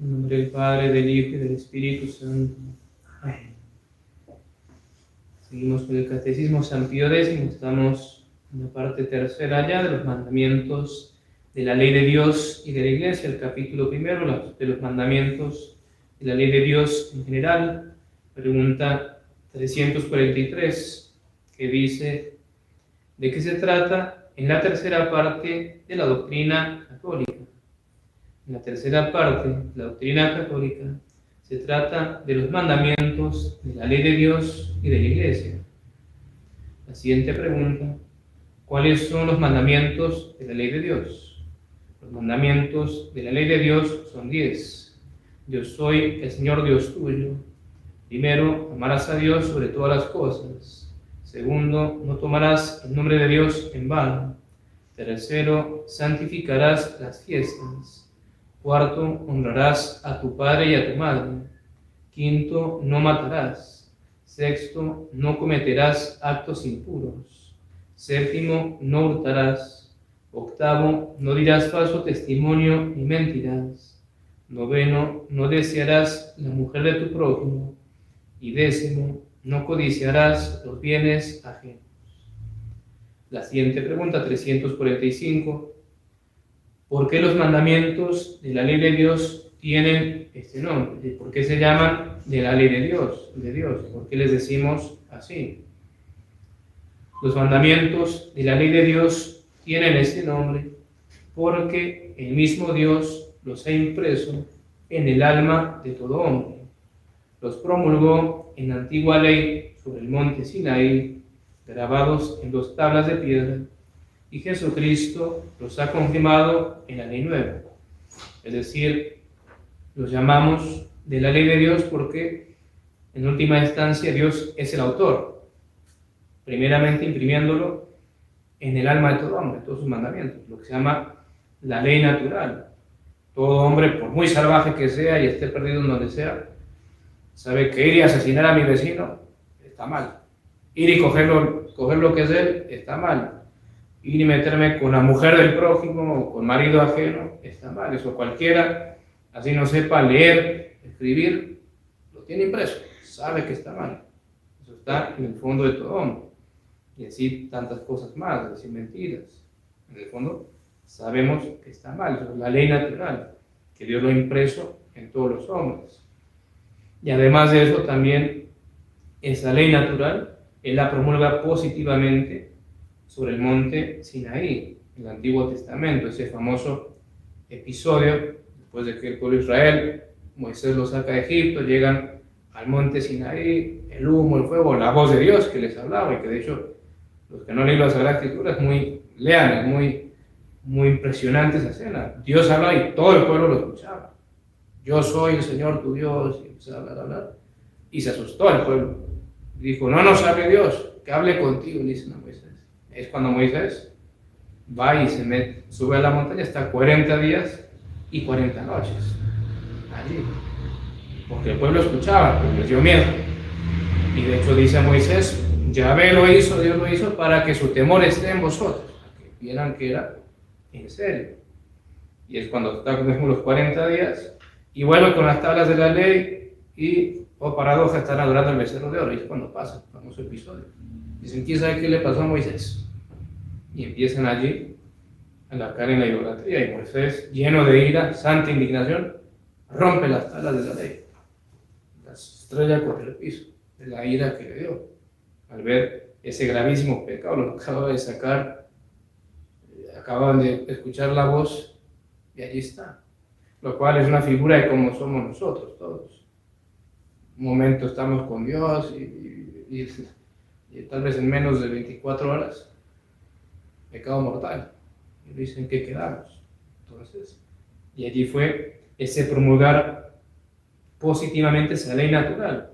En nombre del Padre, del Hijo y del Espíritu Santo. Amén. Seguimos con el Catecismo San Pío X. Estamos en la parte tercera ya de los mandamientos de la ley de Dios y de la Iglesia, el capítulo primero de los mandamientos de la ley de Dios en general. Pregunta 343, que dice: ¿de qué se trata en la tercera parte de la doctrina católica? En la tercera parte de la doctrina católica se trata de los mandamientos de la ley de Dios y de la Iglesia. La siguiente pregunta: ¿cuáles son los mandamientos de la ley de Dios? Los mandamientos de la ley de Dios son 10. Yo soy el Señor Dios tuyo. Primero, amarás a Dios sobre todas las cosas. Segundo, no tomarás el nombre de Dios en vano. Tercero, santificarás las fiestas. Cuarto, honrarás a tu padre y a tu madre. Quinto, no matarás. Sexto, no cometerás actos impuros. Séptimo, no hurtarás. Octavo, no dirás falso testimonio ni mentirás. Noveno, no desearás la mujer de tu prójimo. Y décimo, no codiciarás los bienes ajenos. La siguiente pregunta, 345. ¿Por qué los mandamientos de la ley de Dios tienen este nombre? ¿Por qué se llaman de la ley de Dios? ¿Por qué les decimos así? Los mandamientos de la ley de Dios tienen este nombre porque el mismo Dios los ha impreso en el alma de todo hombre. Los promulgó en la antigua ley sobre el monte Sinaí, grabados en 2 tablas de piedra, y Jesucristo los ha confirmado en la ley nueva. Es decir, los llamamos de la ley de Dios porque en última instancia Dios es el autor, primeramente imprimiéndolo en el alma de todo hombre, todos sus mandamientos, lo que se llama la ley natural. Todo hombre, por muy salvaje que sea y esté perdido en donde sea, sabe que ir y asesinar a mi vecino está mal. Ir y coger lo que es de él está mal. Ir y meterme con la mujer del prójimo o con marido ajeno está mal. Eso cualquiera, así no sepa leer, escribir, lo tiene impreso, sabe que está mal. Eso está en el fondo de todo hombre. Y así tantas cosas más, decir mentiras. En el fondo sabemos que está mal. Eso es la ley natural, que Dios lo ha impreso en todos los hombres. Y además de eso también esa ley natural Él la promulga positivamente sobre el monte Sinaí, en el Antiguo Testamento, ese famoso episodio, después de que el pueblo de Israel, Moisés los saca de Egipto, llegan al monte Sinaí, el humo, el fuego, la voz de Dios que les hablaba, y que de hecho, los que no leen la Sagrada Escritura, es muy impresionante esa escena. Dios habla y todo el pueblo lo escuchaba. Yo soy el Señor tu Dios, y empezó a hablar, y se asustó el pueblo. Dijo: no nos hable Dios, que hable contigo, le dicen a Moisés. Es cuando Moisés va y sube a la montaña, está 40 días y 40 noches allí, porque el pueblo escuchaba, pero les dio miedo. Y de hecho dice a Moisés: Yahvé lo hizo, Dios lo hizo para que su temor esté en vosotros, para que vieran que era en serio. Y es cuando está con los 40 días y vuelve con las tablas de la ley y, oh paradoja, están adorando el becerro de oro. Y es cuando pasa el famoso episodio. Dicen: ¿quién sabe qué le pasó a Moisés? Y empiezan allí a caer en la idolatría. Y Moisés, lleno de ira, santa indignación, rompe las tablas de la ley. Las estrella contra el piso, de la ira que le dio. Al ver ese gravísimo pecado, lo acababa de sacar, acababan de escuchar la voz, y allí está. Lo cual es una figura de cómo somos nosotros todos. Un momento estamos con Dios y tal vez en menos de 24 horas, pecado mortal. Y dicen que quedamos. Entonces, y allí fue ese promulgar positivamente esa ley natural.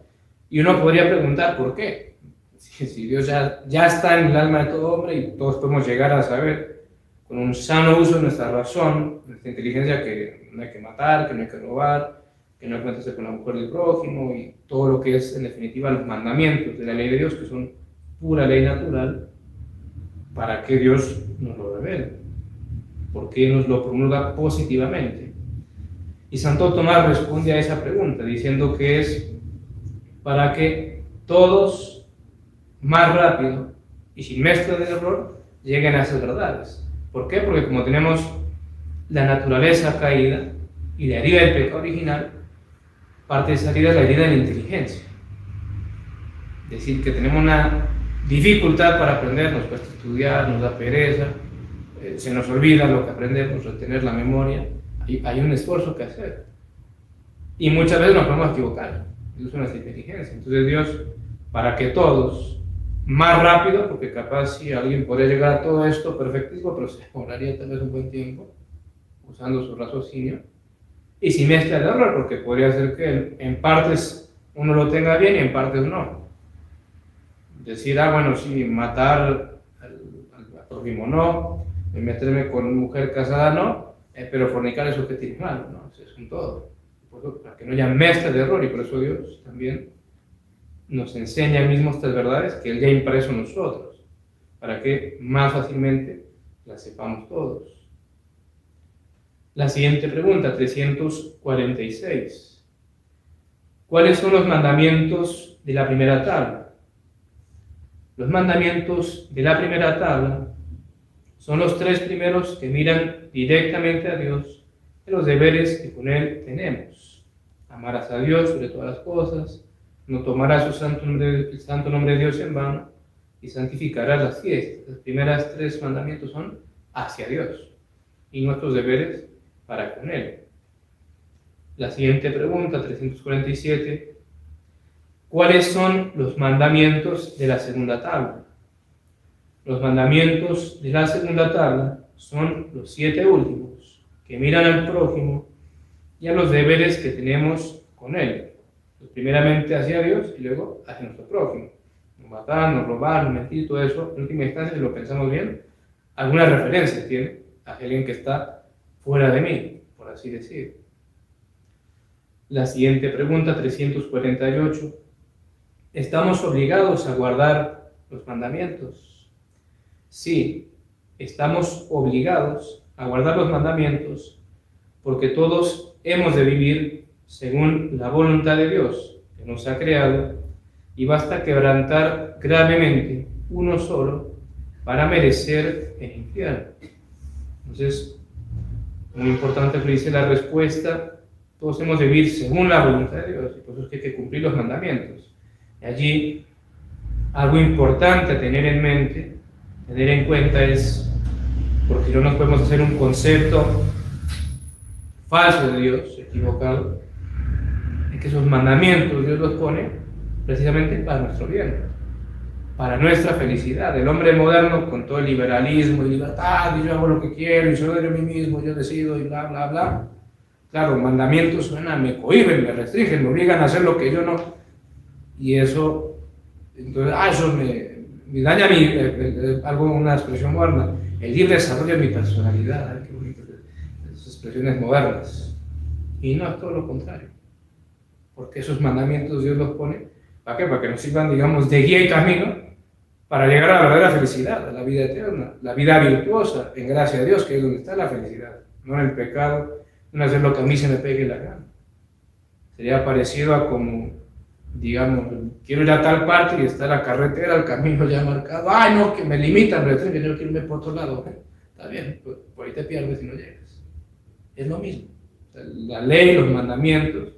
Y uno podría preguntar ¿por qué? Si Dios ya está en el alma de todo hombre y todos podemos llegar a saber con un sano uso de nuestra razón, nuestra inteligencia, que no hay que matar, que no hay que robar, que no hay que meterse con la mujer del prójimo y todo lo que es en definitiva los mandamientos de la ley de Dios, que son pura ley natural. ¿Para qué Dios nos lo revela? ¿Por qué nos lo promulga positivamente? Y Santo Tomás responde a esa pregunta diciendo que es para que todos más rápido y sin mezcla de error lleguen a esas verdades. ¿Por qué? Porque como tenemos la naturaleza caída y la herida del pecado original, parte de esa herida es la herida de la inteligencia. Es decir, que tenemos una dificultad para aprender, nos cuesta estudiar, nos da pereza, se nos olvida lo que aprendemos, retener la memoria. Hay un esfuerzo que hacer. Y muchas veces nos podemos equivocar. Eso es nuestra inteligencia. Entonces Dios, para que todos, más rápido, porque capaz si alguien podría llegar a todo esto perfectísimo, pero se demoraría tal vez un buen tiempo, usando su raciocinio, y sin mezcla de error, porque podría ser que en partes uno lo tenga bien y en partes no. Decir, bueno, sí, matar al prójimo no, meterme con una mujer casada no, pero fornicar eso que tiene malo, ¿no? Es un todo. Por eso, para que no haya mezcla de error, y por eso Dios también nos enseña él mismo estas verdades que él ya impreso en nosotros, para que más fácilmente las sepamos todos. La siguiente pregunta, 346. ¿Cuáles son los mandamientos de la primera tabla? Los mandamientos de la primera tabla son los 3 primeros que miran directamente a Dios de los deberes que con Él tenemos. Amarás a Dios sobre todas las cosas, no tomarás el santo nombre de Dios en vano y santificarás las fiestas. Las primeras 3 mandamientos son hacia Dios y nuestros deberes para con Él. La siguiente pregunta, 347. ¿Cuáles son los mandamientos de la segunda tabla? Los mandamientos de la segunda tabla son los 7 últimos, que miran al prójimo y a los deberes que tenemos con él. Pues primeramente hacia Dios y luego hacia nuestro prójimo. No matar, no robar, no mentir, todo eso, en última instancia, si lo pensamos bien, alguna referencia tiene a alguien que está fuera de mí, por así decir. La siguiente pregunta, 348. ¿Estamos obligados a guardar los mandamientos? Sí, estamos obligados a guardar los mandamientos porque todos hemos de vivir según la voluntad de Dios que nos ha creado y basta quebrantar gravemente uno solo para merecer el infierno. Entonces, muy importante que dice la respuesta, todos hemos de vivir según la voluntad de Dios y por eso es que hay que cumplir los mandamientos. Y allí, algo importante a tener en mente, tener en cuenta es, porque no nos podemos hacer un concepto falso de Dios, equivocado, es que esos mandamientos Dios los pone precisamente para nuestro bien, para nuestra felicidad. El hombre moderno, con todo el liberalismo y libertad, y yo hago lo que quiero, y soy de mí mismo, yo decido, y bla, bla, bla. Claro, mandamientos suenan, me cohíben, me restringen, me obligan a hacer lo que yo no. Y eso, entonces, eso me daña una expresión moderna, el libre desarrollo de mi personalidad, qué bonito, esas expresiones modernas. Y no, es todo lo contrario, porque esos mandamientos Dios los pone, ¿para qué? Para que nos sirvan, digamos, de guía y camino, para llegar a la verdadera felicidad, a la vida eterna, la vida virtuosa, en gracia de Dios, que es donde está la felicidad, no en el pecado, no hacer lo que a mí se me pegue la gana. Sería parecido a como, digamos, quiero ir a tal parte y está la carretera, el camino ya marcado, no, que me limitan, que yo quiero irme por otro lado. Está bien, pues, por ahí te pierdes y no llegas. Es lo mismo. O sea, la ley, los mandamientos,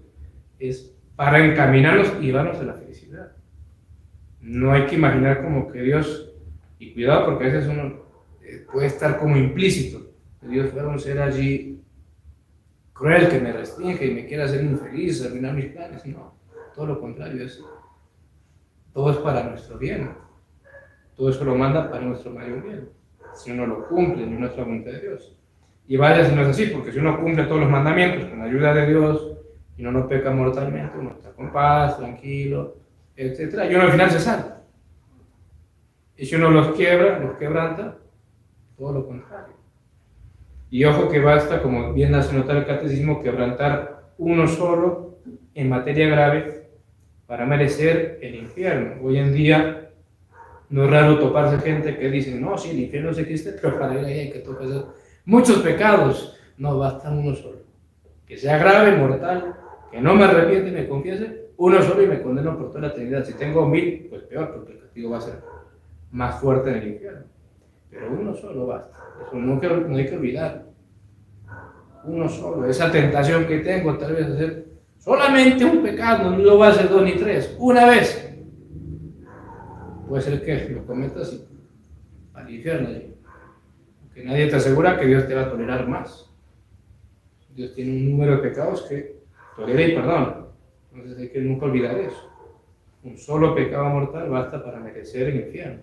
es para encaminarnos y llevarnos a la felicidad. No hay que imaginar como que Dios, y cuidado porque a veces uno puede estar como implícito, que Dios fuera un ser allí cruel, que me restringe y me quiere hacer infeliz, arruinar mis planes. No, todo lo contrario, todo es para nuestro bien. Todo eso lo manda para nuestro mayor bien. Si uno lo cumple, en nuestra voluntad de Dios. Y vaya si no es así, porque si uno cumple todos los mandamientos con la ayuda de Dios y no peca mortalmente, uno está con paz, tranquilo, etc. Y uno al final se salva. Y si uno los quiebra, los quebranta, todo lo contrario. Y ojo que basta, como bien hace notar el catecismo, quebrantar uno solo en materia grave para merecer el infierno. Hoy en día no es raro toparse gente que dice, no, sí, el infierno sí existe, pero para ir ahí hay que tocar muchos pecados. No, basta uno solo. que sea grave, mortal, que no me arrepiente y me confiese, uno solo y me condeno por toda la eternidad. Si tengo 1000, pues peor, porque el castigo va a ser más fuerte en el infierno. Pero uno solo basta. Eso no hay que olvidar. Uno solo. Esa tentación que tengo tal vez hacer solamente un pecado, no lo va a hacer 2 ni 3, una vez. Puede ser que lo cometas y al infierno. Porque nadie te asegura que Dios te va a tolerar más. Dios tiene un número de pecados que tolera y perdona. Entonces hay que nunca olvidar eso. Un solo pecado mortal basta para merecer el infierno.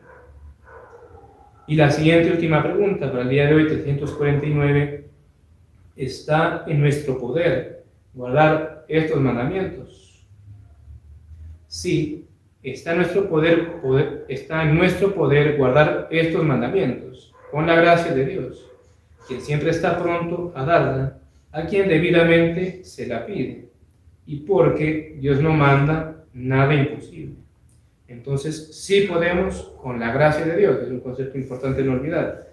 Y la siguiente última pregunta para el día de hoy, 349, ¿está en nuestro poder guardar estos mandamientos? Sí, está en nuestro poder guardar estos mandamientos, con la gracia de Dios, quien siempre está pronto a darla a quien debidamente se la pide, y porque Dios no manda nada imposible. Entonces, sí podemos, con la gracia de Dios, que es un concepto importante no olvidar,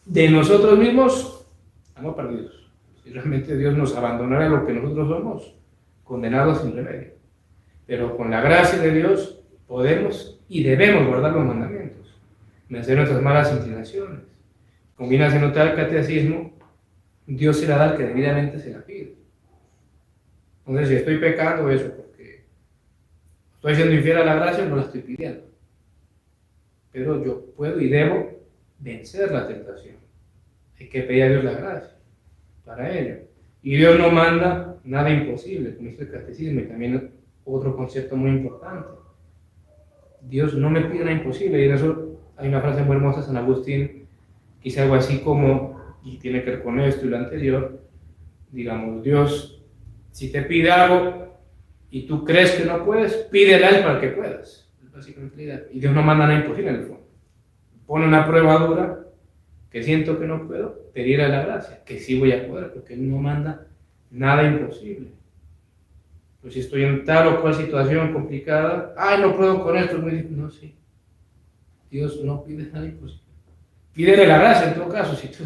de nosotros mismos, estamos perdidos. Si realmente Dios nos abandonara lo que nosotros somos, condenados sin remedio. Pero con la gracia de Dios podemos y debemos guardar los mandamientos, vencer nuestras malas inclinaciones. Como viene a notar el catecismo, Dios se la da al que debidamente se la pide. Entonces, si estoy pecando, eso porque estoy siendo infiel a la gracia, no la estoy pidiendo. Pero yo puedo y debo vencer la tentación. Hay que pedir a Dios la gracia para ello. Y Dios no manda nada imposible, como dice el catecismo, y también otro concepto muy importante. Dios no me pide nada imposible, y en eso hay una frase muy hermosa de San Agustín, que dice algo así como, y tiene que ver con esto y lo anterior, digamos, Dios, si te pide algo y tú crees que no puedes, pídele a Él para que puedas. Es básicamente la idea. Y Dios no manda nada imposible en el fondo. Pone una prueba dura que siento que no puedo, pedir a la gracia, que sí voy a poder, porque Él no manda nada imposible. Pues si estoy en tal o cual situación complicada, ay, no puedo con esto, es muy difícil. No, sí. Dios no pide nada imposible. Pídele la gracia en todo caso. Si tú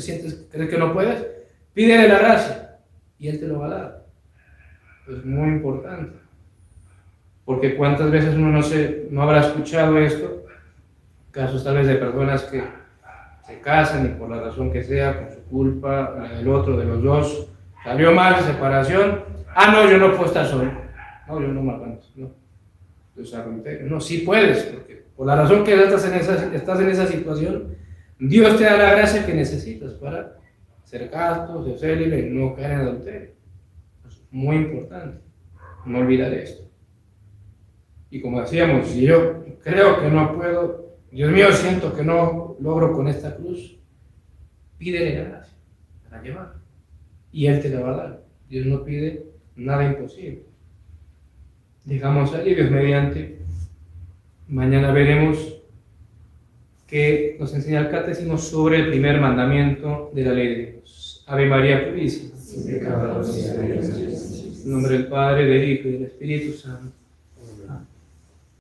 crees que no puedes, pídele la gracia y Él te lo va a dar. Es muy importante. Porque cuántas veces uno no habrá escuchado esto, casos tal vez de personas que se casan y por la razón que sea, con su culpa, la del otro, de los dos, salió mal, separación. Ah, no, yo no puedo estar solo. No, yo no me aguanto. No. No, sí puedes, porque por la razón que estás en esa situación, Dios te da la gracia que necesitas para ser casto, ser célibe y no caer en adulterio. Es muy importante no olvidar esto. Y como decíamos, si yo creo que no puedo, Dios mío, siento que no logro con esta cruz, pídele la gracia para llevar y Él te la va a dar. Dios no pide nada imposible. Dejamos ahí, Dios mediante. Mañana veremos que nos enseña el catecismo sobre el primer mandamiento de la ley de Dios. Ave María Purísima. En nombre del Padre, del Hijo y del Espíritu Santo.